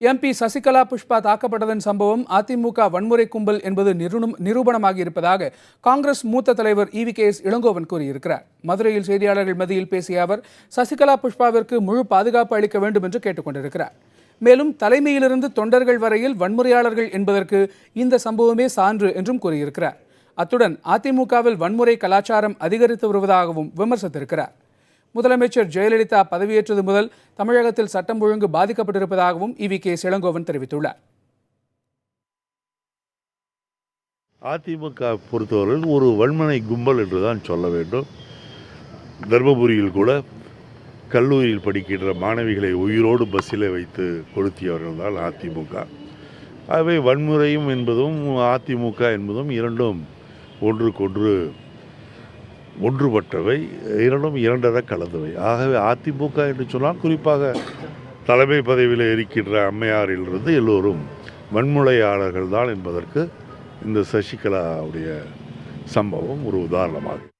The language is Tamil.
எம்பி சசிகலா புஷ்பா தாக்கப்பட்டதன் சம்பவம் அதிமுக வன்முறை கும்பல் என்பது நிரூபணமாகி இருப்பதாக காங்கிரஸ் மூத்த தலைவர் EVKS இளங்கோவன் கூறியிருக்கிறார். மதுரையில் செய்தியாளர்கள் மத்தியில் பேசிய அவர் சசிகலா புஷ்பாவிற்கு முழு பாதுகாப்பு அளிக்க வேண்டும் என்று கேட்டுக் கொண்டிருக்கிறார். மேலும் தலைமையிலிருந்து தொண்டர்கள் வரையில் வன்முறையாளர்கள் என்பதற்கு இந்த சம்பவமே சான்று என்றும் கூறியிருக்கிறார். அத்துடன் அதிமுகவில் வன்முறை கலாச்சாரம் அதிகரித்து வருவதாகவும் விமர்சித்திருக்கிறார். முதலமைச்சர் ஜெயலலிதா பதவியேற்றது முதல் தமிழகத்தில் சட்டம் ஒழுங்கு பாதிக்கப்பட்டிருப்பதாகவும் EVKS இளங்கோவன் தெரிவித்துள்ளார். அதிமுக பொறுத்தவரையில் ஒரு வன்முறை கும்பல் என்றுதான் சொல்ல வேண்டும். தர்மபுரியில் கூட கல்லூரியில் படிக்கின்ற மாணவிகளை உயிரோடு பஸ்ஸில் வைத்து கொளுத்தியவர்கள் தான் அதிமுக. ஆகவே வன்முறையும் என்பதும் அதிமுக என்பதும் இரண்டும் ஒன்றுக்கொன்று ஒன்றுபட்டவை, இரண்டும் இரண்டர கலந்தவை. ஆகவே அதிமுக என்று சொன்னால் குறிப்பாக தலைமை பதவியில் இருக்கின்ற அம்மையாரிலிருந்து எல்லோரும் வன்முறையாளர்கள் தான் என்பதற்கு இந்த சசிகலாவுடைய சம்பவம் ஒரு உதாரணமாகும்.